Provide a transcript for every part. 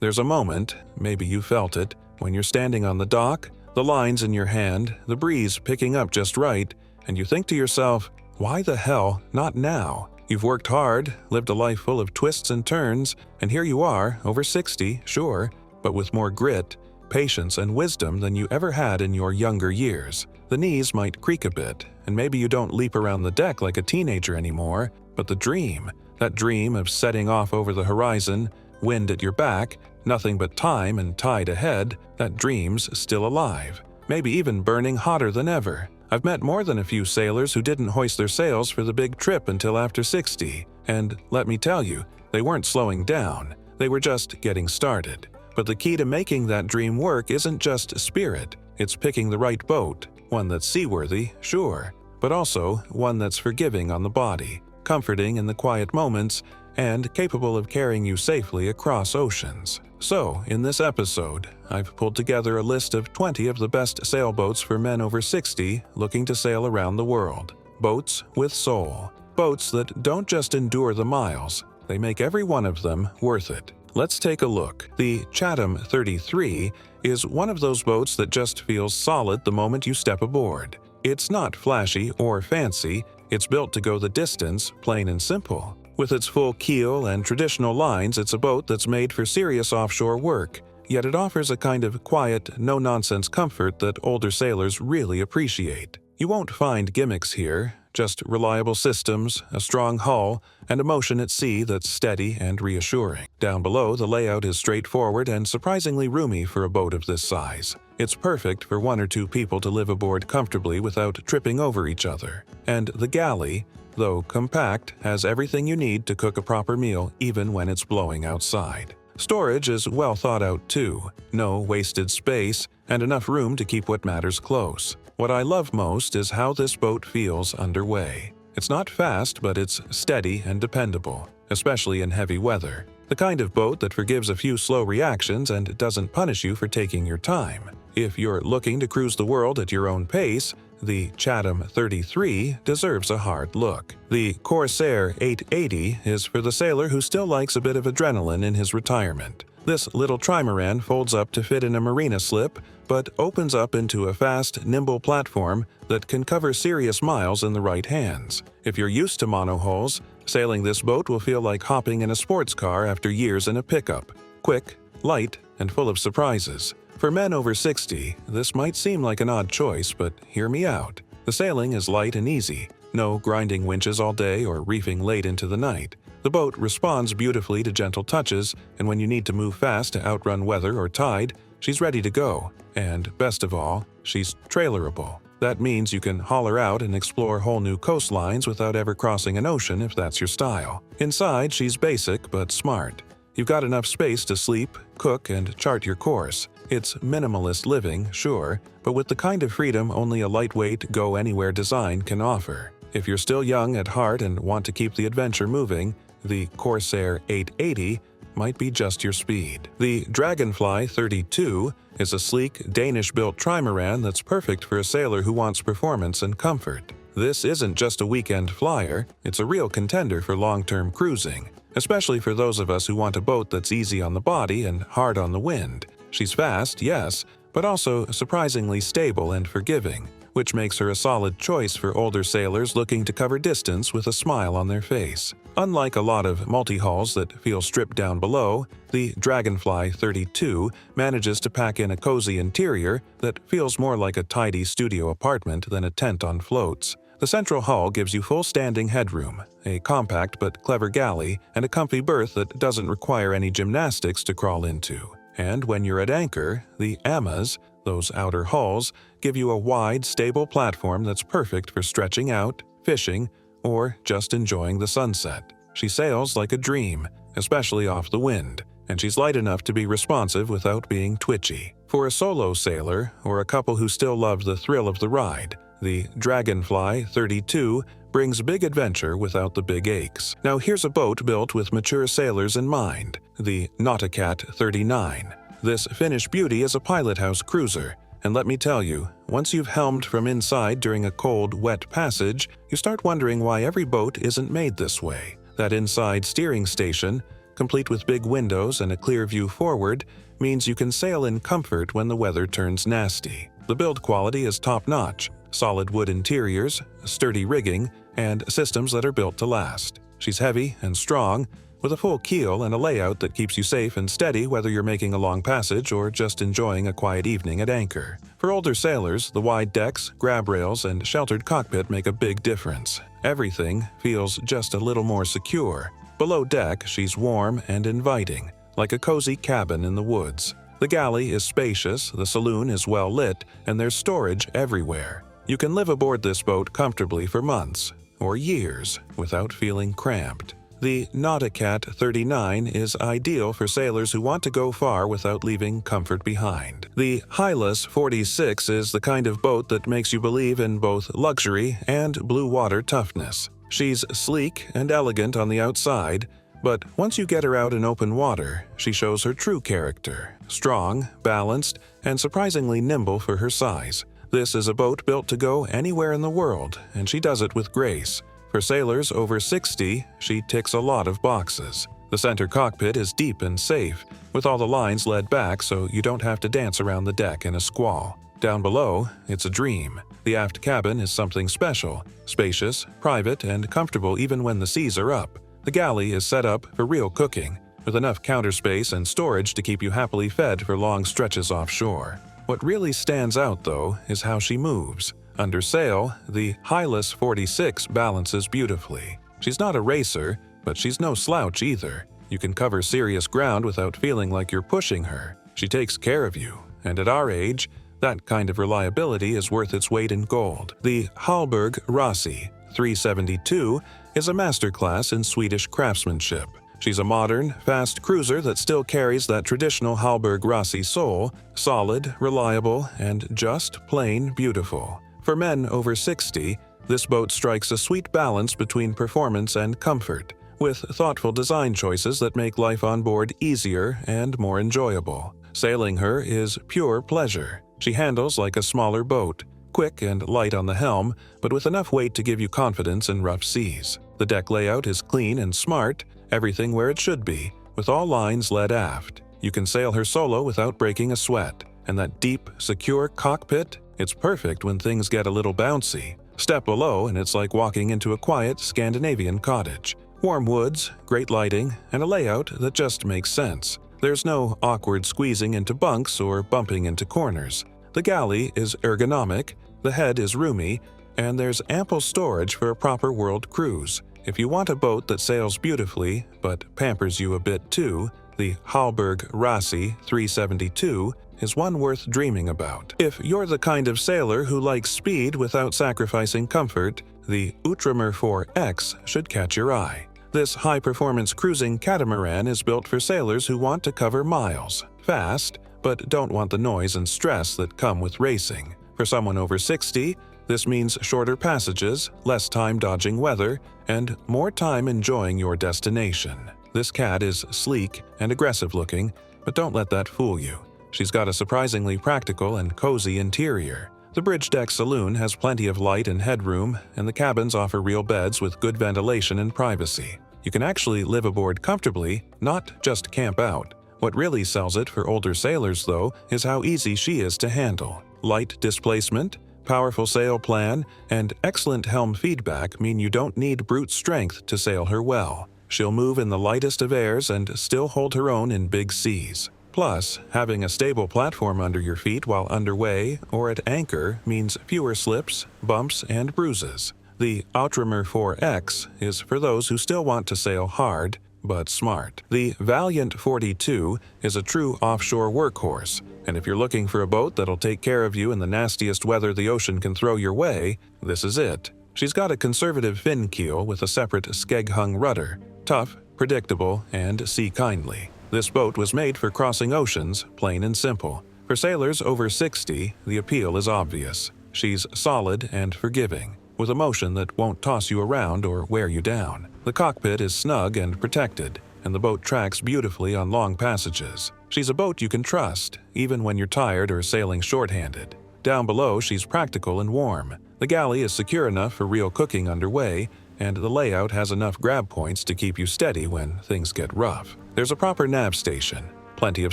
There's a moment, maybe you felt it, when you're standing on the dock, the lines in your hand, the breeze picking up just right, and you think to yourself, why the hell not now? You've worked hard, lived a life full of twists and turns, and here you are, over 60, sure, but with more grit, patience, and wisdom than you ever had in your younger years. The knees might creak a bit, and maybe you don't leap around the deck like a teenager anymore, but the dream, that dream of setting off over the horizon, wind at your back, nothing but time and tide ahead, that dream's still alive, maybe even burning hotter than ever. I've met more than a few sailors who didn't hoist their sails for the big trip until after 60, and let me tell you, they weren't slowing down, they were just getting started. But the key to making that dream work isn't just spirit, it's picking the right boat, one that's seaworthy, sure, but also one that's forgiving on the body, comforting in the quiet moments, and capable of carrying you safely across oceans. So, in this episode, I've pulled together a list of 20 of the best sailboats for men over 60 looking to sail around the world. Boats with soul. Boats that don't just endure the miles, they make every one of them worth it. Let's take a look. The Chatham 33 is one of those boats that just feels solid the moment you step aboard. It's not flashy or fancy, it's built to go the distance, plain and simple. With its full keel and traditional lines, it's a boat that's made for serious offshore work, yet it offers a kind of quiet, no-nonsense comfort that older sailors really appreciate. You won't find gimmicks here, just reliable systems, a strong hull, and a motion at sea that's steady and reassuring. Down below, the layout is straightforward and surprisingly roomy for a boat of this size. It's perfect for 1 or 2 people to live aboard comfortably without tripping over each other. And the galley, though compact, has everything you need to cook a proper meal even when it's blowing outside. Storage is well thought out too, no wasted space, and enough room to keep what matters close. What I love most is how this boat feels underway. It's not fast, but it's steady and dependable, especially in heavy weather. The kind of boat that forgives a few slow reactions and doesn't punish you for taking your time. If you're looking to cruise the world at your own pace, the Chatham 33 deserves a hard look. The Corsair 880 is for the sailor who still likes a bit of adrenaline in his retirement. This little trimaran folds up to fit in a marina slip, but opens up into a fast, nimble platform that can cover serious miles in the right hands. If you're used to monohulls, sailing this boat will feel like hopping in a sports car after years in a pickup. Quick, light, and full of surprises. For men over 60, this might seem like an odd choice, but hear me out. The sailing is light and easy, no grinding winches all day or reefing late into the night. The boat responds beautifully to gentle touches, and when you need to move fast to outrun weather or tide, she's ready to go. And best of all, she's trailerable. That means you can haul her out and explore whole new coastlines without ever crossing an ocean if that's your style. Inside, she's basic but smart. You've got enough space to sleep, cook, and chart your course. It's minimalist living, sure, but with the kind of freedom only a lightweight, go-anywhere design can offer. If you're still young at heart and want to keep the adventure moving, the Corsair 880 might be just your speed. The Dragonfly 32 is a sleek, Danish-built trimaran that's perfect for a sailor who wants performance and comfort. This isn't just a weekend flyer, it's a real contender for long-term cruising, especially for those of us who want a boat that's easy on the body and hard on the wind. She's fast, yes, but also surprisingly stable and forgiving, which makes her a solid choice for older sailors looking to cover distance with a smile on their face. Unlike a lot of multi-hulls that feel stripped down below, the Dragonfly 32 manages to pack in a cozy interior that feels more like a tidy studio apartment than a tent on floats. The central hull gives you full standing headroom, a compact but clever galley, and a comfy berth that doesn't require any gymnastics to crawl into. And when you're at anchor, the Amas, those outer hulls, give you a wide, stable platform that's perfect for stretching out, fishing, or just enjoying the sunset. She sails like a dream, especially off the wind, and she's light enough to be responsive without being twitchy. For a solo sailor, or a couple who still love the thrill of the ride, the Dragonfly 32 brings big adventure without the big aches. Now here's a boat built with mature sailors in mind, the Nauticat 39. This Finnish beauty is a pilot house cruiser, and let me tell you, once you've helmed from inside during a cold, wet passage, you start wondering why every boat isn't made this way. That inside steering station, complete with big windows and a clear view forward, means you can sail in comfort when the weather turns nasty. The build quality is top-notch, solid wood interiors, sturdy rigging, and systems that are built to last. She's heavy and strong, with a full keel and a layout that keeps you safe and steady whether you're making a long passage or just enjoying a quiet evening at anchor. For older sailors, the wide decks, grab rails, and sheltered cockpit make a big difference. Everything feels just a little more secure. Below deck, she's warm and inviting, like a cozy cabin in the woods. The galley is spacious, the saloon is well lit, and there's storage everywhere. You can live aboard this boat comfortably for months or years without feeling cramped. The Nauticat 39 is ideal for sailors who want to go far without leaving comfort behind. The Hylas 46 is the kind of boat that makes you believe in both luxury and blue water toughness. She's sleek and elegant on the outside, but once you get her out in open water, she shows her true character: strong, balanced, and surprisingly nimble for her size. This is a boat built to go anywhere in the world, and she does it with grace. For sailors over 60, she ticks a lot of boxes. The center cockpit is deep and safe, with all the lines led back so you don't have to dance around the deck in a squall. Down below, it's a dream. The aft cabin is something special, spacious, private, and comfortable even when the seas are up. The galley is set up for real cooking, with enough counter space and storage to keep you happily fed for long stretches offshore. What really stands out, though, is how she moves. Under sail, the Hylas 46 balances beautifully. She's not a racer, but she's no slouch either. You can cover serious ground without feeling like you're pushing her. She takes care of you, and at our age, that kind of reliability is worth its weight in gold. The Hallberg-Rassy 372 is a masterclass in Swedish craftsmanship. She's a modern, fast cruiser that still carries that traditional Hallberg-Rassy soul, solid, reliable, and just plain beautiful. For men over 60, this boat strikes a sweet balance between performance and comfort, with thoughtful design choices that make life on board easier and more enjoyable. Sailing her is pure pleasure. She handles like a smaller boat, quick and light on the helm, but with enough weight to give you confidence in rough seas. The deck layout is clean and smart, everything where it should be, with all lines led aft. You can sail her solo without breaking a sweat, and that deep, secure cockpit, it's perfect when things get a little bouncy. Step below and it's like walking into a quiet Scandinavian cottage. Warm woods, great lighting, and a layout that just makes sense. There's no awkward squeezing into bunks or bumping into corners. The galley is ergonomic, the head is roomy, and there's ample storage for a proper world cruise. If you want a boat that sails beautifully, but pampers you a bit too, the Hallberg-Rassy 372 is one worth dreaming about. If you're the kind of sailor who likes speed without sacrificing comfort, the Outremer 4X should catch your eye. This high-performance cruising catamaran is built for sailors who want to cover miles, fast, but don't want the noise and stress that come with racing. For someone over 60, this means shorter passages, less time dodging weather, and more time enjoying your destination. This cat is sleek and aggressive-looking, but don't let that fool you. She's got a surprisingly practical and cozy interior. The bridge deck saloon has plenty of light and headroom, and the cabins offer real beds with good ventilation and privacy. You can actually live aboard comfortably, not just camp out. What really sells it for older sailors, though, is how easy she is to handle. Light displacement, powerful sail plan, and excellent helm feedback mean you don't need brute strength to sail her well. She'll move in the lightest of airs and still hold her own in big seas. Plus, having a stable platform under your feet while underway or at anchor means fewer slips, bumps, and bruises. The Outremer 4X is for those who still want to sail hard, but smart. The Valiant 42 is a true offshore workhorse, and if you're looking for a boat that'll take care of you in the nastiest weather the ocean can throw your way, this is it. She's got a conservative fin keel with a separate skeg-hung rudder, tough, predictable, and sea-kindly. This boat was made for crossing oceans, plain and simple. For sailors over 60, the appeal is obvious. She's solid and forgiving, with a motion that won't toss you around or wear you down. The cockpit is snug and protected, and the boat tracks beautifully on long passages. She's a boat you can trust, even when you're tired or sailing shorthanded. Down below, she's practical and warm. The galley is secure enough for real cooking underway, and the layout has enough grab points to keep you steady when things get rough. There's a proper nav station, plenty of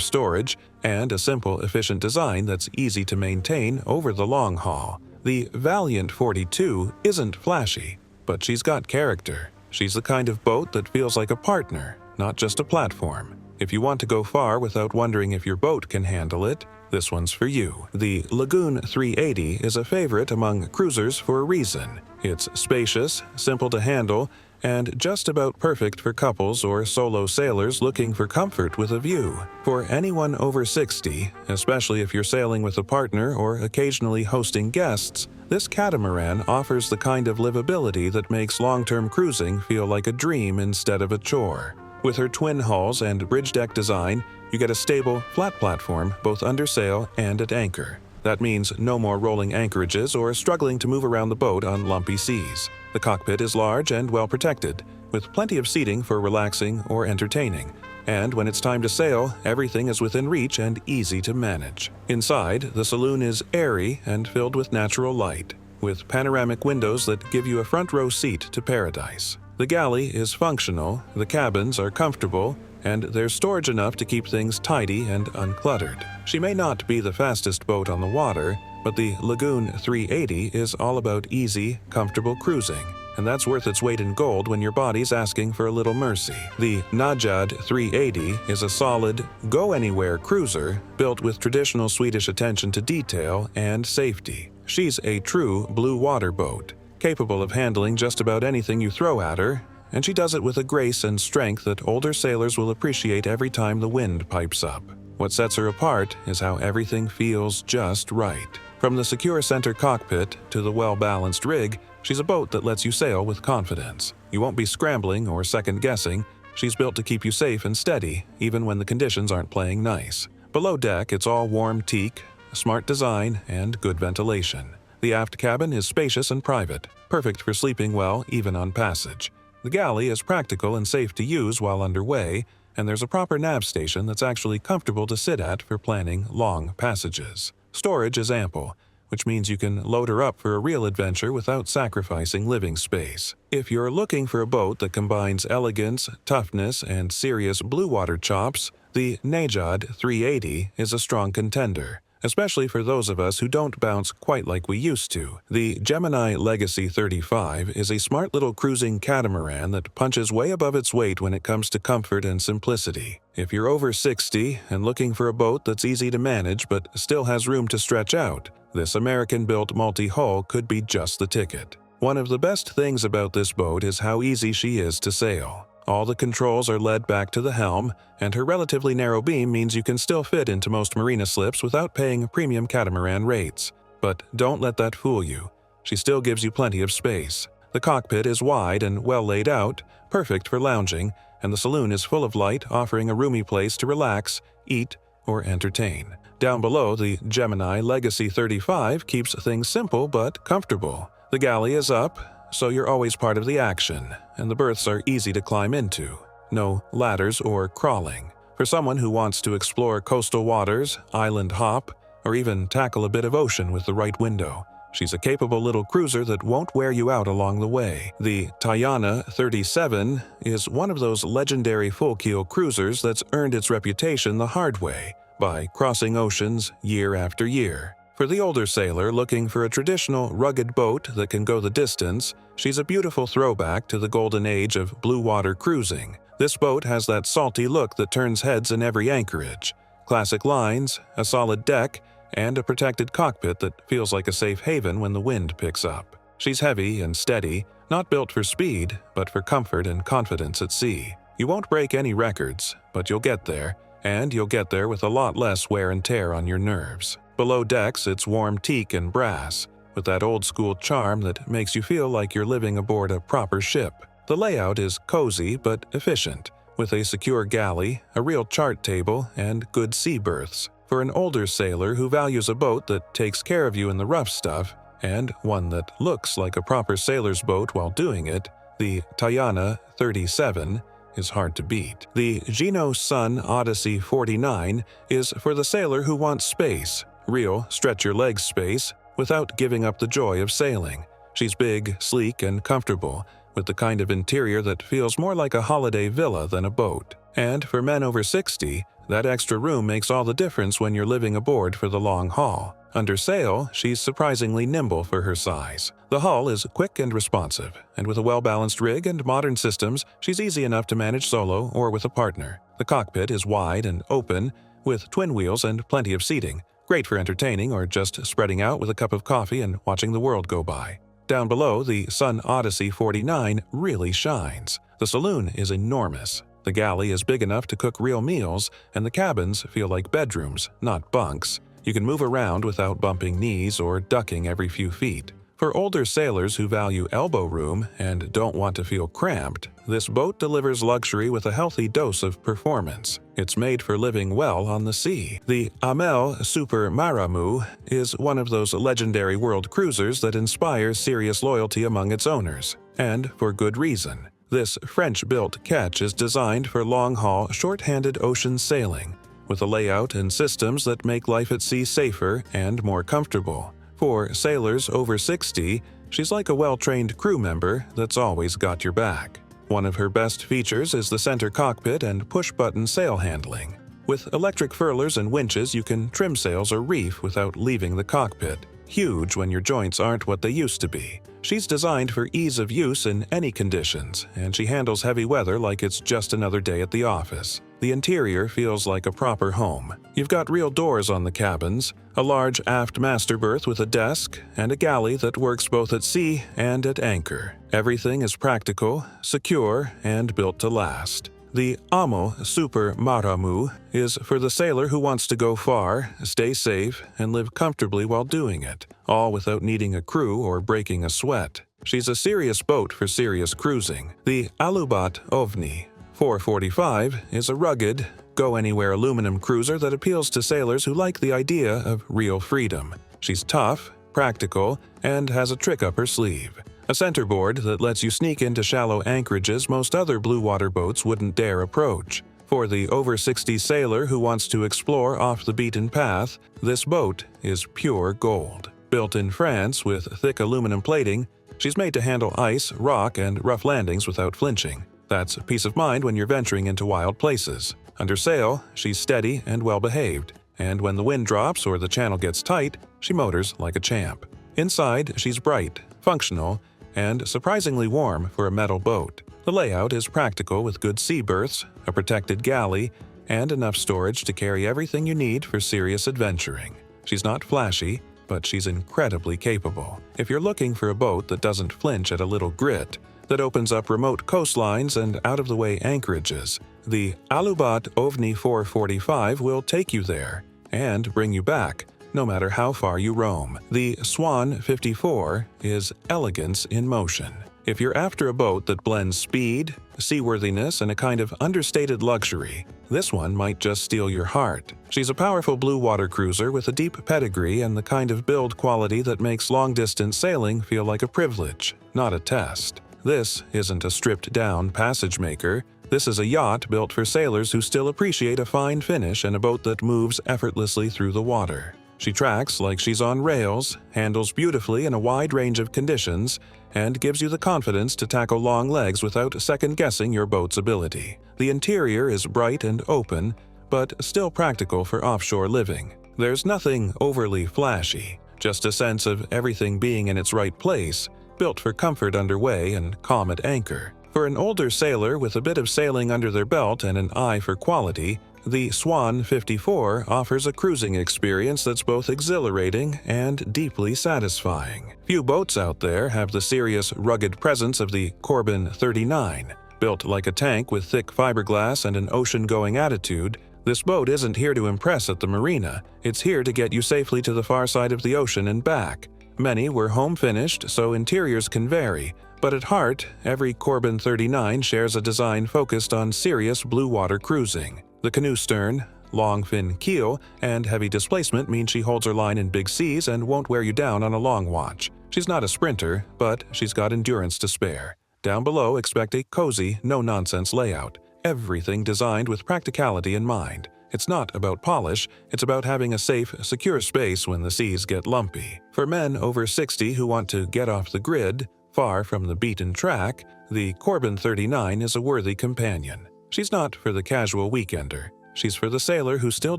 storage, and a simple, efficient design that's easy to maintain over the long haul. The Valiant 42 isn't flashy, but she's got character. She's the kind of boat that feels like a partner, not just a platform. If you want to go far without wondering if your boat can handle it, this one's for you. The Lagoon 380 is a favorite among cruisers for a reason. It's spacious, simple to handle, and just about perfect for couples or solo sailors looking for comfort with a view. For anyone over 60, especially if you're sailing with a partner or occasionally hosting guests, this catamaran offers the kind of livability that makes long-term cruising feel like a dream instead of a chore. With her twin hulls and bridge deck design, you get a stable, flat platform both under sail and at anchor. That means no more rolling anchorages or struggling to move around the boat on lumpy seas. The cockpit is large and well protected, with plenty of seating for relaxing or entertaining. And when it's time to sail, everything is within reach and easy to manage. Inside, the saloon is airy and filled with natural light, with panoramic windows that give you a front row seat to paradise. The galley is functional, the cabins are comfortable, and there's storage enough to keep things tidy and uncluttered. She may not be the fastest boat on the water, but the Lagoon 380 is all about easy, comfortable cruising, and that's worth its weight in gold when your body's asking for a little mercy. The Najad 380 is a solid, go-anywhere cruiser built with traditional Swedish attention to detail and safety. She's a true blue water boat, capable of handling just about anything you throw at her, and she does it with a grace and strength that older sailors will appreciate every time the wind pipes up. What sets her apart is how everything feels just right. From the secure center cockpit to the well-balanced rig, she's a boat that lets you sail with confidence. You won't be scrambling or second-guessing. She's built to keep you safe and steady, even when the conditions aren't playing nice. Below deck, it's all warm teak, smart design, and good ventilation. The aft cabin is spacious and private, perfect for sleeping well even on passage. The galley is practical and safe to use while underway, and there's a proper nav station that's actually comfortable to sit at for planning long passages. Storage is ample, which means you can load her up for a real adventure without sacrificing living space. If you're looking for a boat that combines elegance, toughness, and serious blue water chops, the Najad 380 is a strong contender, especially for those of us who don't bounce quite like we used to. The Gemini Legacy 35 is a smart little cruising catamaran that punches way above its weight when it comes to comfort and simplicity. If you're over 60 and looking for a boat that's easy to manage but still has room to stretch out, this American-built multi-hull could be just the ticket. One of the best things about this boat is how easy she is to sail. All the controls are led back to the helm, and her relatively narrow beam means you can still fit into most marina slips without paying premium catamaran rates. But don't let that fool you. She still gives you plenty of space. The cockpit is wide and well laid out, perfect for lounging, and the saloon is full of light, offering a roomy place to relax, eat, or entertain. Down below, the Gemini Legacy 35 keeps things simple but comfortable. The galley is up, so you're always part of the action, and the berths are easy to climb into. No ladders or crawling. For someone who wants to explore coastal waters, island hop, or even tackle a bit of ocean with the right window, she's a capable little cruiser that won't wear you out along the way. The Tayana 37 is one of those legendary full-keel cruisers that's earned its reputation the hard way, by crossing oceans year after year. For the older sailor looking for a traditional, rugged boat that can go the distance, she's a beautiful throwback to the golden age of blue water cruising. This boat has that salty look that turns heads in every anchorage. Classic lines, a solid deck, and a protected cockpit that feels like a safe haven when the wind picks up. She's heavy and steady, not built for speed, but for comfort and confidence at sea. You won't break any records, but you'll get there, and you'll get there with a lot less wear and tear on your nerves. Below decks, it's warm teak and brass, with that old-school charm that makes you feel like you're living aboard a proper ship. The layout is cozy but efficient, with a secure galley, a real chart table, and good sea berths. For an older sailor who values a boat that takes care of you in the rough stuff, and one that looks like a proper sailor's boat while doing it, the Tayana 37 is hard to beat. The Jeanneau Sun Odyssey 49 is for the sailor who wants space, real stretch-your-legs space, without giving up the joy of sailing. She's big, sleek, and comfortable, with the kind of interior that feels more like a holiday villa than a boat. And for men over 60, that extra room makes all the difference when you're living aboard for the long haul. Under sail, she's surprisingly nimble for her size. The hull is quick and responsive, and with a well-balanced rig and modern systems, she's easy enough to manage solo or with a partner. The cockpit is wide and open, with twin wheels and plenty of seating, great for entertaining or just spreading out with a cup of coffee and watching the world go by. Down below, the Sun Odyssey 49 really shines. The saloon is enormous. The galley is big enough to cook real meals, and the cabins feel like bedrooms, not bunks. You can move around without bumping knees or ducking every few feet. For older sailors who value elbow room and don't want to feel cramped, this boat delivers luxury with a healthy dose of performance. It's made for living well on the sea. The Amel Super Maramu is one of those legendary world cruisers that inspires serious loyalty among its owners, and for good reason. This French-built ketch is designed for long-haul, short-handed ocean sailing, with a layout and systems that make life at sea safer and more comfortable. For sailors over 60, she's like a well-trained crew member that's always got your back. One of her best features is the center cockpit and push-button sail handling. With electric furlers and winches, you can trim sails or reef without leaving the cockpit. Huge when your joints aren't what they used to be. She's designed for ease of use in any conditions, and she handles heavy weather like it's just another day at the office. The interior feels like a proper home. You've got real doors on the cabins, a large aft master berth with a desk, and a galley that works both at sea and at anchor. Everything is practical, secure, and built to last. The Amel Super Maramu is for the sailor who wants to go far, stay safe, and live comfortably while doing it, all without needing a crew or breaking a sweat. She's a serious boat for serious cruising. The Alubat Ovni 445 is a rugged, go-anywhere aluminum cruiser that appeals to sailors who like the idea of real freedom. She's tough, practical, and has a trick up her sleeve. A centerboard that lets you sneak into shallow anchorages most other blue water boats wouldn't dare approach. For the over 60 sailor who wants to explore off the beaten path, this boat is pure gold. Built in France with thick aluminum plating, she's made to handle ice, rock, and rough landings without flinching. That's peace of mind when you're venturing into wild places. Under sail, she's steady and well-behaved, and when the wind drops or the channel gets tight, she motors like a champ. Inside, she's bright, functional, and surprisingly warm for a metal boat. The layout is practical with good sea berths, a protected galley, and enough storage to carry everything you need for serious adventuring. She's not flashy, but she's incredibly capable. If you're looking for a boat that doesn't flinch at a little grit, that opens up remote coastlines and out-of-the-way anchorages, the Alubat Ovni 445 will take you there and bring you back, no matter how far you roam. The Swan 54 is elegance in motion. If you're after a boat that blends speed, seaworthiness, and a kind of understated luxury, this one might just steal your heart. She's a powerful blue water cruiser with a deep pedigree and the kind of build quality that makes long-distance sailing feel like a privilege, not a test. This isn't a stripped-down passage maker. This is a yacht built for sailors who still appreciate a fine finish and a boat that moves effortlessly through the water. She tracks like she's on rails, handles beautifully in a wide range of conditions, and gives you the confidence to tackle long legs without second-guessing your boat's ability. The interior is bright and open, but still practical for offshore living. There's nothing overly flashy, just a sense of everything being in its right place, built for comfort underway and calm at anchor. For an older sailor with a bit of sailing under their belt and an eye for quality, the Swan 54 offers a cruising experience that's both exhilarating and deeply satisfying. Few boats out there have the serious, rugged presence of the Corbin 39. Built like a tank with thick fiberglass and an ocean-going attitude, this boat isn't here to impress at the marina. It's here to get you safely to the far side of the ocean and back. Many were home-finished, so interiors can vary, but at heart, every Corbin 39 shares a design focused on serious blue water cruising. The canoe stern, long fin keel, and heavy displacement mean she holds her line in big seas and won't wear you down on a long watch. She's not a sprinter, but she's got endurance to spare. Down below, expect a cozy, no-nonsense layout. Everything designed with practicality in mind. It's not about polish, it's about having a safe, secure space when the seas get lumpy. For men over 60 who want to get off the grid, Far from the beaten track, the Corbin 39 is a worthy companion. She's not for the casual weekender. She's for the sailor who still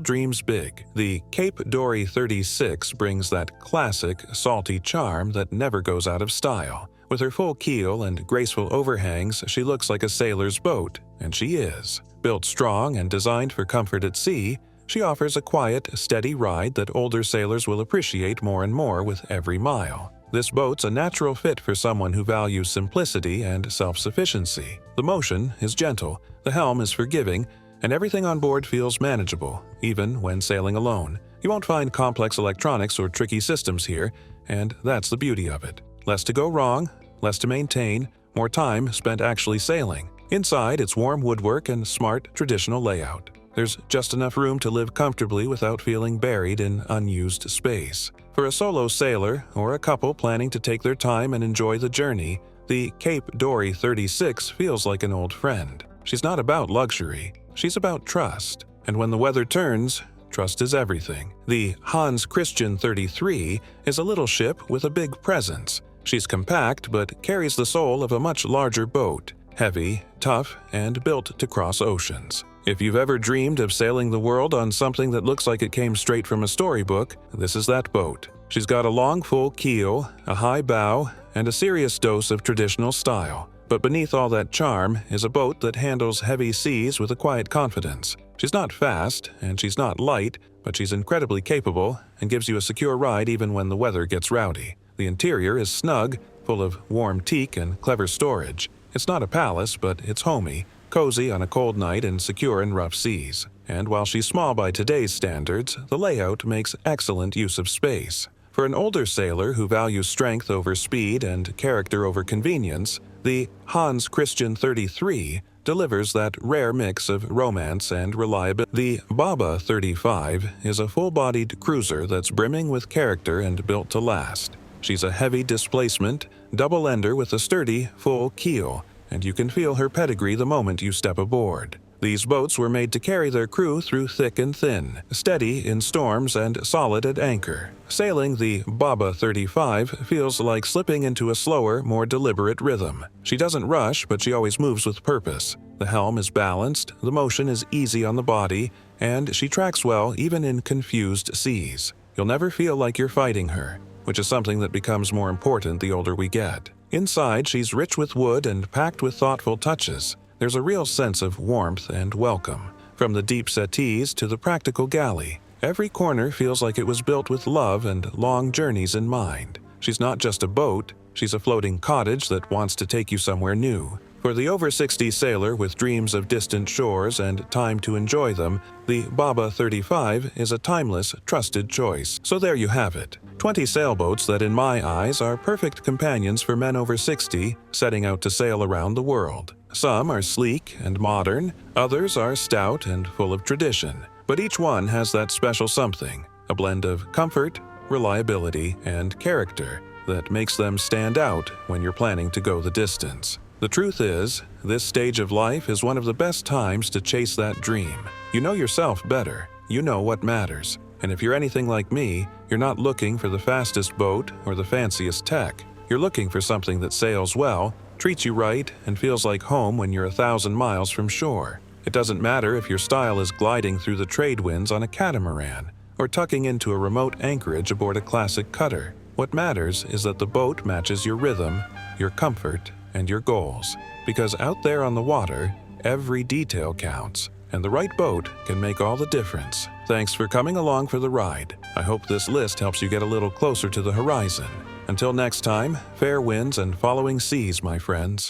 dreams big. The Cape Dory 36 brings that classic, salty charm that never goes out of style. With her full keel and graceful overhangs, she looks like a sailor's boat, and she is. Built strong and designed for comfort at sea, she offers a quiet, steady ride that older sailors will appreciate more and more with every mile. This boat's a natural fit for someone who values simplicity and self-sufficiency. The motion is gentle, the helm is forgiving, and everything on board feels manageable, even when sailing alone. You won't find complex electronics or tricky systems here, and that's the beauty of it. Less to go wrong, less to maintain, more time spent actually sailing. Inside, it's warm woodwork and smart, traditional layout. There's just enough room to live comfortably without feeling buried in unused space. For a solo sailor or a couple planning to take their time and enjoy the journey, the Cape Dory 36 feels like an old friend. She's not about luxury, she's about trust. And when the weather turns, trust is everything. The Hans Christian 33 is a little ship with a big presence. She's compact but carries the soul of a much larger boat, heavy, tough, and built to cross oceans. If you've ever dreamed of sailing the world on something that looks like it came straight from a storybook, this is that boat. She's got a long, full keel, a high bow, and a serious dose of traditional style. But beneath all that charm is a boat that handles heavy seas with a quiet confidence. She's not fast, and she's not light, but she's incredibly capable and gives you a secure ride even when the weather gets rowdy. The interior is snug, full of warm teak and clever storage. It's not a palace, but it's homey, cozy on a cold night and secure in rough seas. And while she's small by today's standards, the layout makes excellent use of space. For an older sailor who values strength over speed and character over convenience, the Hans Christian 33 delivers that rare mix of romance and reliability. The Baba 35 is a full-bodied cruiser that's brimming with character and built to last. She's a heavy displacement, double-ender with a sturdy, full keel, and you can feel her pedigree the moment you step aboard. These boats were made to carry their crew through thick and thin, steady in storms and solid at anchor. Sailing the Baba 35 feels like slipping into a slower, more deliberate rhythm. She doesn't rush, but she always moves with purpose. The helm is balanced, the motion is easy on the body, and she tracks well even in confused seas. You'll never feel like you're fighting her, which is something that becomes more important the older we get. Inside, she's rich with wood and packed with thoughtful touches. There's a real sense of warmth and welcome. From the deep settees to the practical galley, every corner feels like it was built with love and long journeys in mind. She's not just a boat, she's a floating cottage that wants to take you somewhere new. For the over-60 sailor with dreams of distant shores and time to enjoy them, the Baba 35 is a timeless, trusted choice. So there you have it. 20 sailboats that in my eyes are perfect companions for men over 60 setting out to sail around the world. Some are sleek and modern, others are stout and full of tradition. But each one has that special something, a blend of comfort, reliability, and character that makes them stand out when you're planning to go the distance. The truth is, this stage of life is one of the best times to chase that dream. You know yourself better, you know what matters. And if you're anything like me, you're not looking for the fastest boat or the fanciest tech. You're looking for something that sails well, treats you right, and feels like home when you're 1,000 miles from shore. It doesn't matter if your style is gliding through the trade winds on a catamaran or tucking into a remote anchorage aboard a classic cutter. What matters is that the boat matches your rhythm, your comfort, and your goals. Because out there on the water, every detail counts, and the right boat can make all the difference. Thanks for coming along for the ride. I hope this list helps you get a little closer to the horizon. Until next time, fair winds and following seas, my friends.